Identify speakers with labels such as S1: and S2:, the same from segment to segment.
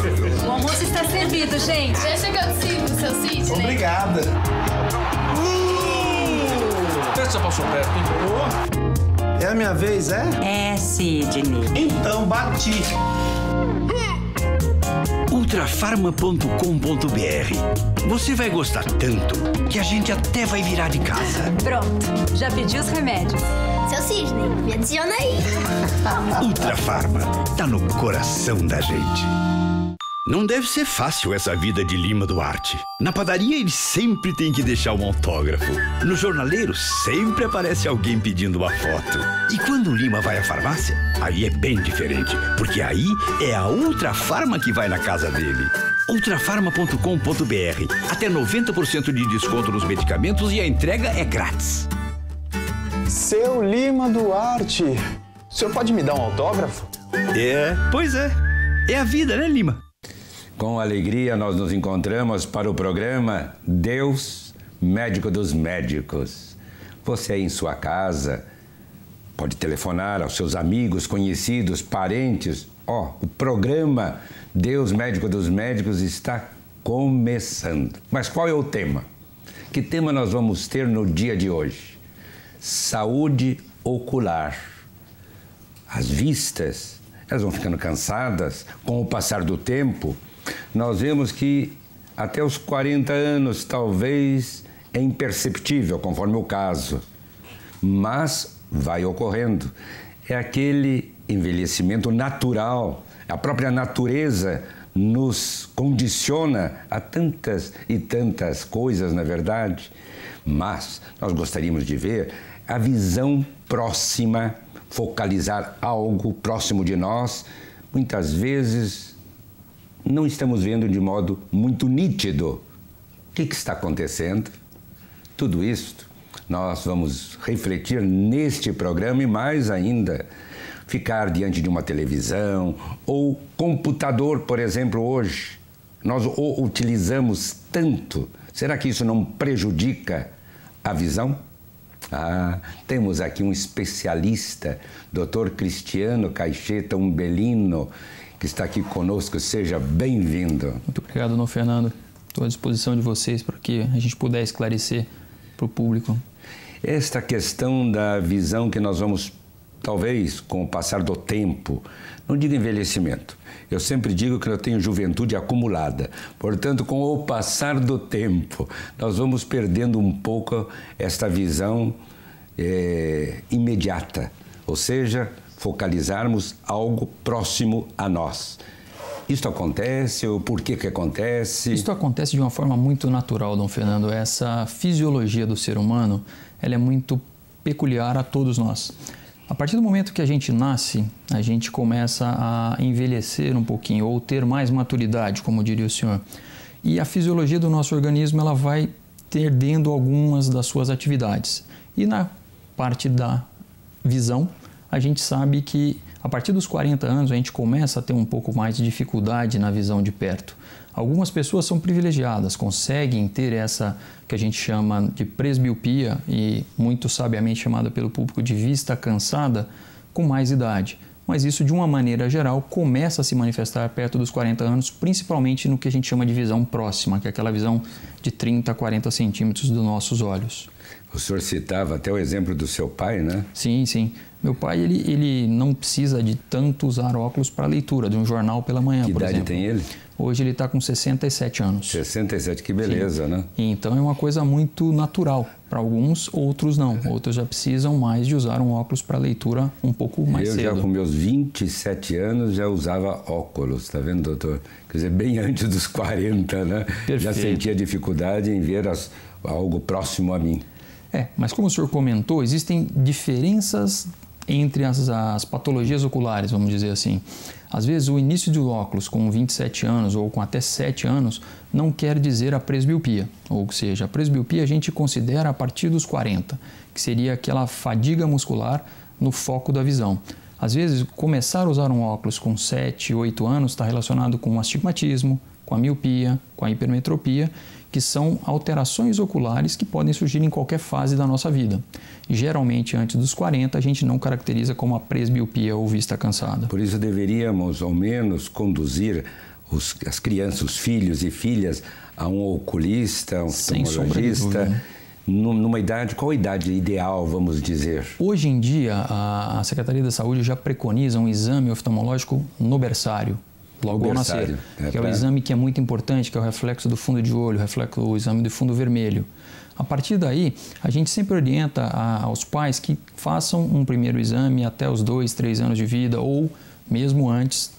S1: O almoço está servido, gente.
S2: Deixa que eu te sirvo, seu Sidney.
S3: Obrigada.
S4: Peça para o seu perto, hein?
S3: É a minha vez, é?
S5: É, Sidney.
S3: Então, bati.
S6: Ultrafarma.com.br. Você vai gostar tanto que a gente até vai virar de casa.
S1: Pronto, já pedi os remédios.
S2: Seu Sidney, me adiciona aí.
S6: Ultrafarma, tá no coração da gente. Não deve ser fácil essa vida de Lima Duarte. Na padaria ele sempre tem que deixar um autógrafo. No jornaleiro sempre aparece alguém pedindo uma foto. E quando o Lima vai à farmácia, aí é bem diferente, porque aí é a Ultrafarma que vai na casa dele. Ultrafarma.com.br. Até 90% de desconto nos medicamentos e a entrega é grátis.
S3: Seu Lima Duarte, o senhor pode me dar um autógrafo?
S6: Pois é. É a vida, né, Lima?
S7: Com alegria, nós nos encontramos para o programa Deus, Médico dos Médicos. Você aí em sua casa pode telefonar aos seus amigos, conhecidos, parentes. O programa Deus, Médico dos Médicos está começando. Mas qual é o tema? Que tema nós vamos ter no dia de hoje? Saúde ocular. As vistas, elas vão ficando cansadas com o passar do tempo. Nós vemos que até os 40 anos talvez é imperceptível, conforme o caso, mas vai ocorrendo. É aquele envelhecimento natural, a própria natureza nos condiciona a tantas e tantas coisas, na verdade, mas nós gostaríamos de ver a visão próxima, focalizar algo próximo de nós, muitas vezes não estamos vendo de modo muito nítido. O que está acontecendo? Tudo isto nós vamos refletir neste programa e mais ainda, ficar diante de uma televisão ou computador, por exemplo, hoje. Nós o utilizamos tanto. Será que isso não prejudica a visão? Temos aqui um especialista, Dr. Cristiano Caixeta Umbelino, que está aqui conosco. Seja bem-vindo.
S8: Muito obrigado, Dom Fernando. Estou à disposição de vocês para que a gente puder esclarecer para o público.
S7: Esta questão da visão que nós vamos, talvez, com o passar do tempo, não digo envelhecimento, eu sempre digo que eu tenho juventude acumulada. Portanto, com o passar do tempo, nós vamos perdendo um pouco esta visão imediata, ou seja, focalizarmos algo próximo a nós. Isto acontece ou por que acontece?
S8: Isto acontece de uma forma muito natural, Dom Fernando. Essa fisiologia do ser humano, ela é muito peculiar a todos nós. A partir do momento que a gente nasce, a gente começa a envelhecer um pouquinho ou ter mais maturidade, como diria o senhor. E a fisiologia do nosso organismo, ela vai perdendo algumas das suas atividades. E na parte da visão, a gente sabe que a partir dos 40 anos a gente começa a ter um pouco mais de dificuldade na visão de perto. Algumas pessoas são privilegiadas, conseguem ter essa que a gente chama de presbiopia e muito sabiamente chamada pelo público de vista cansada com mais idade. Mas isso, de uma maneira geral, começa a se manifestar perto dos 40 anos, principalmente no que a gente chama de visão próxima, que é aquela visão de 30 a 40 centímetros dos nossos olhos.
S7: O senhor citava até o exemplo do seu pai, né?
S8: Sim, sim. Meu pai, ele não precisa de tanto usar óculos para leitura, de um jornal pela manhã, por exemplo.
S7: Que idade tem ele?
S8: Hoje ele está com 67 anos.
S7: 67, que beleza,
S8: sim,
S7: né?
S8: Então é uma coisa muito natural. Para alguns, outros não. Outros já precisam mais de usar um óculos para leitura um pouco mais cedo.
S7: Eu já com meus 27 anos já usava óculos, tá vendo, doutor? Quer dizer, bem antes dos 40, né?
S8: Perfeito.
S7: Já sentia dificuldade em ver algo próximo a mim.
S8: Mas como o senhor comentou, existem diferenças entre as patologias oculares, vamos dizer assim. Às vezes, o início do óculos com 27 anos ou com até 7 anos não quer dizer a presbiopia. Ou seja, a presbiopia a gente considera a partir dos 40, que seria aquela fadiga muscular no foco da visão. Às vezes, começar a usar um óculos com 7, 8 anos está relacionado com o astigmatismo, com a miopia, com a hipermetropia, que são alterações oculares que podem surgir em qualquer fase da nossa vida. E, geralmente, antes dos 40, a gente não caracteriza como a presbiopia ou vista cansada.
S7: Por isso, deveríamos, ao menos, conduzir as crianças, os filhos e filhas a um oculista, a um oftalmologista, numa idade, qual a idade ideal, vamos dizer?
S8: Hoje em dia, a Secretaria da Saúde já preconiza um exame oftalmológico no berçário, logo ao nascer, que é o exame que é muito importante, que é o reflexo do fundo de olho, o exame do fundo vermelho. A partir daí, a gente sempre orienta aos pais que façam um primeiro exame até os 2, 3 anos de vida ou mesmo antes,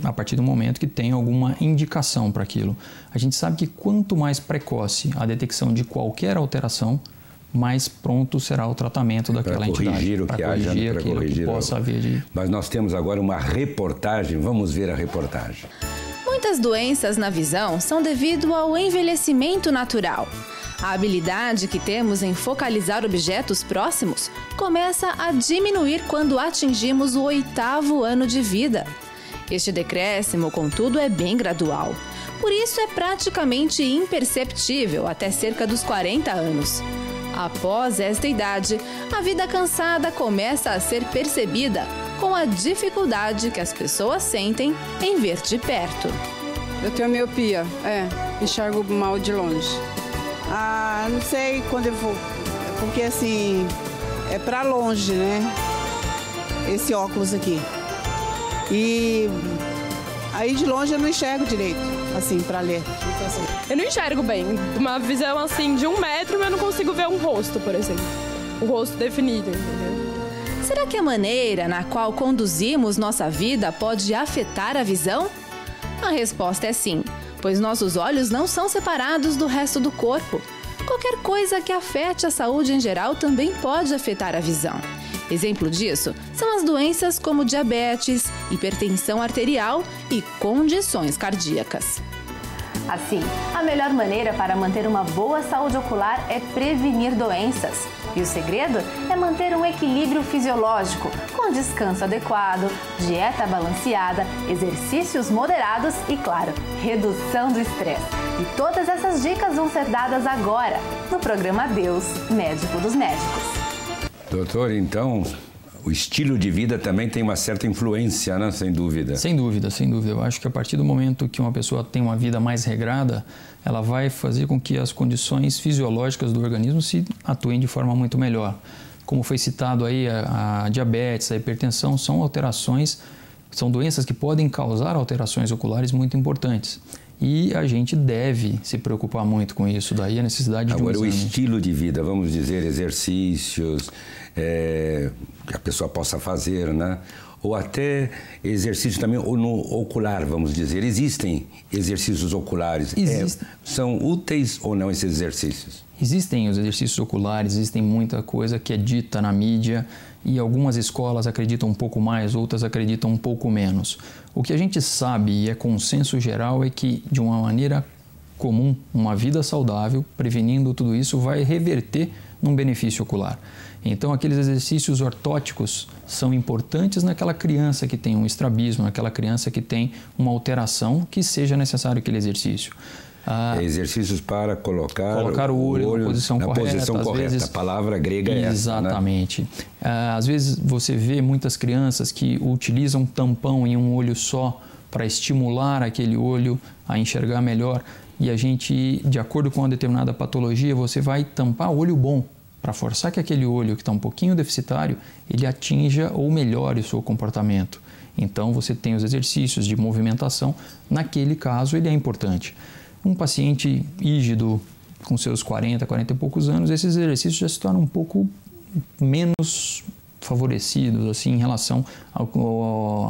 S8: a partir do momento que tem alguma indicação para aquilo. A gente sabe que quanto mais precoce a detecção de qualquer alteração, mais pronto será o tratamento daquela entidade.
S7: Para corrigir aquilo que possa haver. Mas nós temos agora uma reportagem, vamos ver a reportagem.
S5: Muitas doenças na visão são devido ao envelhecimento natural. A habilidade que temos em focalizar objetos próximos começa a diminuir quando atingimos o 8º ano de vida. Este decréscimo, contudo, é bem gradual. Por isso, é praticamente imperceptível até cerca dos 40 anos. Após esta idade, a vida cansada começa a ser percebida com a dificuldade que as pessoas sentem em ver de perto.
S9: Eu tenho miopia, enxergo mal de longe. Não sei quando eu vou, porque assim, é pra longe, né? Esse óculos aqui. E aí de longe eu não enxergo direito, assim, pra ler.
S10: Eu não enxergo bem. Uma visão assim de 1 metro, eu não consigo ver um rosto, por exemplo. O rosto definido, entendeu?
S5: Será que a maneira na qual conduzimos nossa vida pode afetar a visão? A resposta é sim, pois nossos olhos não são separados do resto do corpo. Qualquer coisa que afete a saúde em geral também pode afetar a visão. Exemplo disso são as doenças como diabetes, hipertensão arterial e condições cardíacas.
S1: Assim, a melhor maneira para manter uma boa saúde ocular é prevenir doenças. E o segredo é manter um equilíbrio fisiológico, com descanso adequado, dieta balanceada, exercícios moderados e, claro, redução do estresse. E todas essas dicas vão ser dadas agora, no programa Deus, Médico dos Médicos.
S7: Doutor, então, o estilo de vida também tem uma certa influência, né? Sem dúvida.
S8: Sem dúvida, sem dúvida. Eu acho que a partir do momento que uma pessoa tem uma vida mais regrada, ela vai fazer com que as condições fisiológicas do organismo se atuem de forma muito melhor. Como foi citado aí, a diabetes, a hipertensão são alterações, são doenças que podem causar alterações oculares muito importantes. E a gente deve se preocupar muito com isso, daí a necessidade de um exame.
S7: Agora, o estilo de vida, vamos dizer, exercícios que a pessoa possa fazer, né? Ou até exercícios também, ou no ocular, vamos dizer. Existem exercícios oculares. São úteis ou não esses exercícios?
S8: Existem os exercícios oculares, existem muita coisa que é dita na mídia e algumas escolas acreditam um pouco mais, outras acreditam um pouco menos. O que a gente sabe e é consenso geral é que, de uma maneira comum, uma vida saudável, prevenindo tudo isso, vai reverter num benefício ocular. Então, aqueles exercícios ortóticos são importantes naquela criança que tem um estrabismo, naquela criança que tem uma alteração que seja necessário aquele exercício.
S7: Exercícios para colocar
S8: o olho na posição correta.
S7: Vezes, a palavra grega é essa,
S8: exatamente. Né? Às vezes você vê muitas crianças que utilizam tampão em um olho só para estimular aquele olho a enxergar melhor. E a gente, de acordo com uma determinada patologia, você vai tampar o olho bom para forçar que aquele olho que está um pouquinho deficitário, ele atinja ou melhore o seu comportamento. Então, você tem os exercícios de movimentação. Naquele caso, ele é importante. Um paciente rígido, com seus 40 e poucos anos, esses exercícios já se tornam um pouco menos favorecidos assim, em relação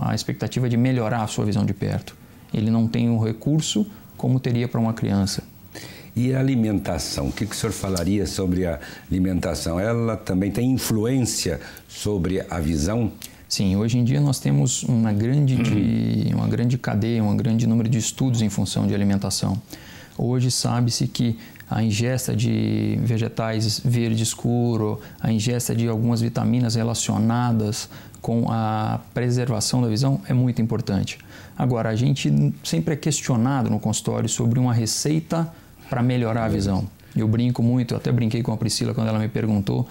S8: à expectativa de melhorar a sua visão de perto. Ele não tem o recurso como teria para uma criança.
S7: E a alimentação? O que o senhor falaria sobre a alimentação? Ela também tem influência sobre a visão?
S8: Sim, hoje em dia nós temos uma grande cadeia, um grande número de estudos em função de alimentação. Hoje sabe-se que a ingesta de vegetais verde escuro, a ingesta de algumas vitaminas relacionadas com a preservação da visão é muito importante. Agora, a gente sempre é questionado no consultório sobre uma receita para melhorar a visão. Eu brinco muito, eu até brinquei com a Priscila quando ela me perguntou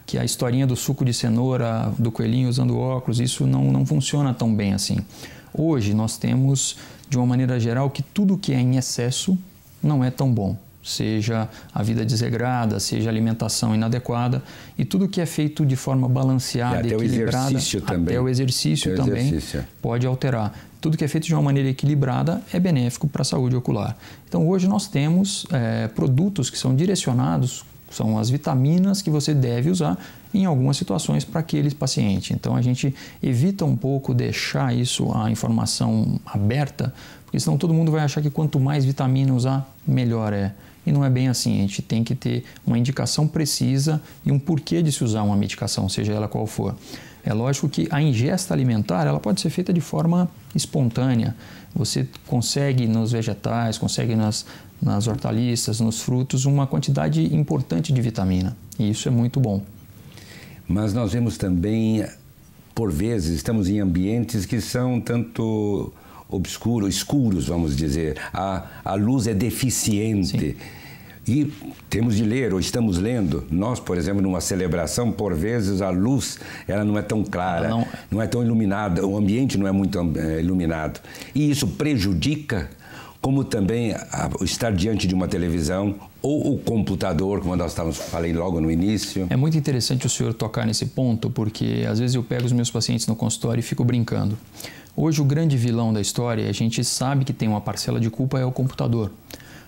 S8: que a historinha do suco de cenoura, do coelhinho usando óculos, isso não funciona tão bem assim. Hoje nós temos, de uma maneira geral, que tudo que é em excesso não é tão bom. Seja a vida desregrada, seja a alimentação inadequada, e tudo que é feito de forma balanceada,
S7: e até
S8: equilibrada,
S7: o exercício também.
S8: Até o exercício também pode alterar. Tudo que é feito de uma maneira equilibrada é benéfico para a saúde ocular. Então hoje nós temos produtos que são direcionados, são as vitaminas que você deve usar em algumas situações para aquele paciente. Então a gente evita um pouco deixar isso, a informação aberta, porque senão todo mundo vai achar que quanto mais vitamina usar, melhor é. E não é bem assim, a gente tem que ter uma indicação precisa e um porquê de se usar uma medicação, seja ela qual for. É lógico que a ingesta alimentar ela pode ser feita de forma espontânea. Você consegue nos vegetais, consegue nas hortaliças, nos frutos, uma quantidade importante de vitamina. E isso é muito bom.
S7: Mas nós vemos também, por vezes, estamos em ambientes que são tanto escuros, vamos dizer. A luz é deficiente. Sim. E temos de ler, ou estamos lendo, nós, por exemplo, numa celebração, por vezes a luz ela não é tão clara, não é tão iluminada, o ambiente não é muito iluminado. E isso prejudica, como também estar diante de uma televisão ou o computador, como nós falei logo no início.
S8: É muito interessante o senhor tocar nesse ponto, porque às vezes eu pego os meus pacientes no consultório e fico brincando. Hoje o grande vilão da história, a gente sabe que tem uma parcela de culpa, é o computador.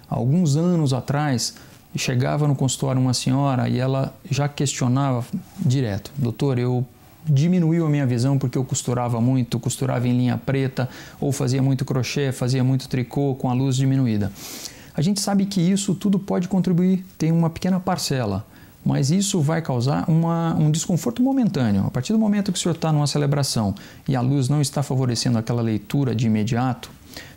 S8: Alguns anos atrás, chegava no consultório uma senhora e ela já questionava direto: doutor, eu diminuiu a minha visão porque eu costurava muito, costurava em linha preta, ou fazia muito crochê, fazia muito tricô com a luz diminuída. A gente sabe que isso tudo pode contribuir, tem uma pequena parcela, mas isso vai causar um desconforto momentâneo. A partir do momento que o senhor está numa celebração e a luz não está favorecendo aquela leitura de imediato,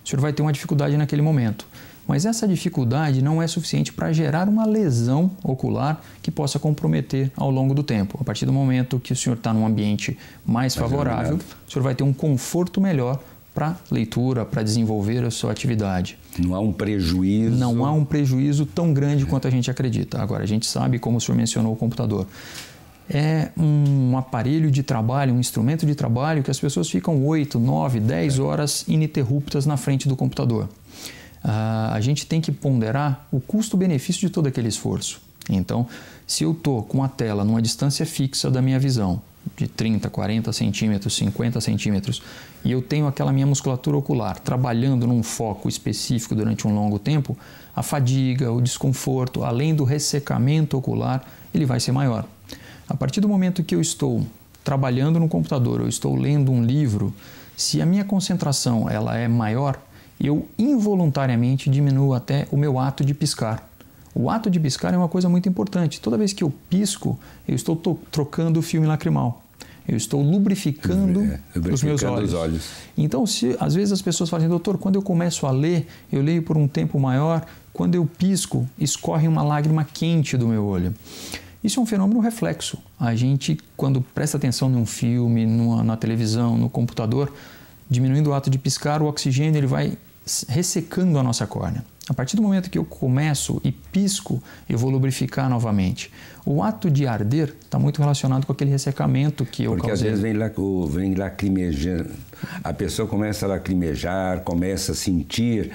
S8: o senhor vai ter uma dificuldade naquele momento. Mas essa dificuldade não é suficiente para gerar uma lesão ocular que possa comprometer ao longo do tempo. A partir do momento que o senhor está num ambiente mais favorável, o senhor vai ter um conforto melhor para leitura, para desenvolver a sua atividade.
S7: Não há um prejuízo.
S8: Não há um prejuízo tão grande quanto a gente acredita. Agora, a gente sabe, como o senhor mencionou, o computador. É um aparelho de trabalho, um instrumento de trabalho que as pessoas ficam 8, 9, 10 horas ininterruptas na frente do computador. A gente tem que ponderar o custo-benefício de todo aquele esforço. Então, se eu estou com a tela numa distância fixa da minha visão, de 30, 40 centímetros, 50 centímetros, e eu tenho aquela minha musculatura ocular trabalhando num foco específico durante um longo tempo, a fadiga, o desconforto, além do ressecamento ocular, ele vai ser maior. A partir do momento que eu estou trabalhando no computador, eu estou lendo um livro, se a minha concentração ela é maior, eu involuntariamente diminuo até o meu ato de piscar. O ato de piscar é uma coisa muito importante. Toda vez que eu pisco, eu estou trocando o filme lacrimal. Eu estou lubrificando os meus olhos. Então, às vezes as pessoas falam assim: doutor, quando eu começo a ler, eu leio por um tempo maior, quando eu pisco, escorre uma lágrima quente do meu olho. Isso é um fenômeno reflexo. A gente, quando presta atenção num filme, na televisão, no computador, diminuindo o ato de piscar, o oxigênio ele vai ressecando a nossa córnea. A partir do momento que eu começo e pisco, eu vou lubrificar novamente. O ato de arder está muito relacionado com aquele ressecamento que eu causei.
S7: Porque às vezes vem lacrimejando, a pessoa começa a lacrimejar, começa a sentir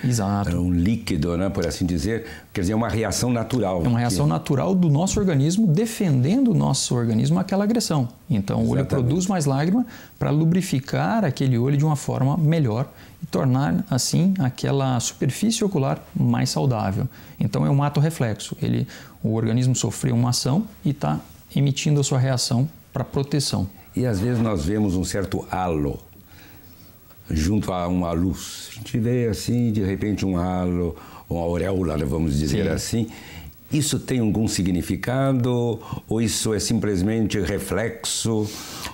S7: um líquido, né, por assim dizer. Quer dizer, é uma reação natural.
S8: É uma reação natural do nosso organismo, defendendo o nosso organismo àquela agressão. Então, o olho produz mais lágrima para lubrificar aquele olho de uma forma melhor e tornar, assim, aquela superfície ocular mais saudável. Então, é um ato reflexo. O organismo sofreu uma ação e está emitindo a sua reação para proteção.
S7: E, às vezes, nós vemos um certo halo junto a uma luz. A gente vê, assim, de repente, um halo, uma auréola, vamos dizer assim. Isso tem algum significado? Ou isso é simplesmente reflexo?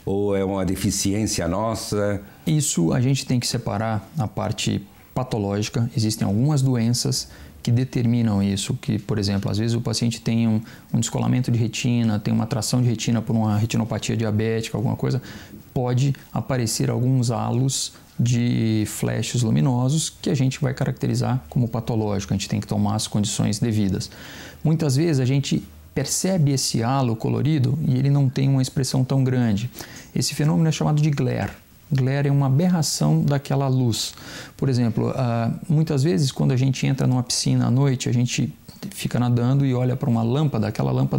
S7: Ou é uma deficiência nossa?
S8: Isso a gente tem que separar a parte patológica. Existem algumas doenças que determinam isso, que, por exemplo, às vezes o paciente tem um descolamento de retina, tem uma atração de retina por uma retinopatia diabética, alguma coisa, pode aparecer alguns halos de flashes luminosos que a gente vai caracterizar como patológico. A gente tem que tomar as condições devidas. Muitas vezes a gente percebe esse halo colorido e ele não tem uma expressão tão grande. Esse fenômeno é chamado de glare. Glare é uma aberração daquela luz. Por exemplo, muitas vezes quando a gente entra numa piscina à noite, a gente fica nadando e olha para uma lâmpada, aquela lâmpada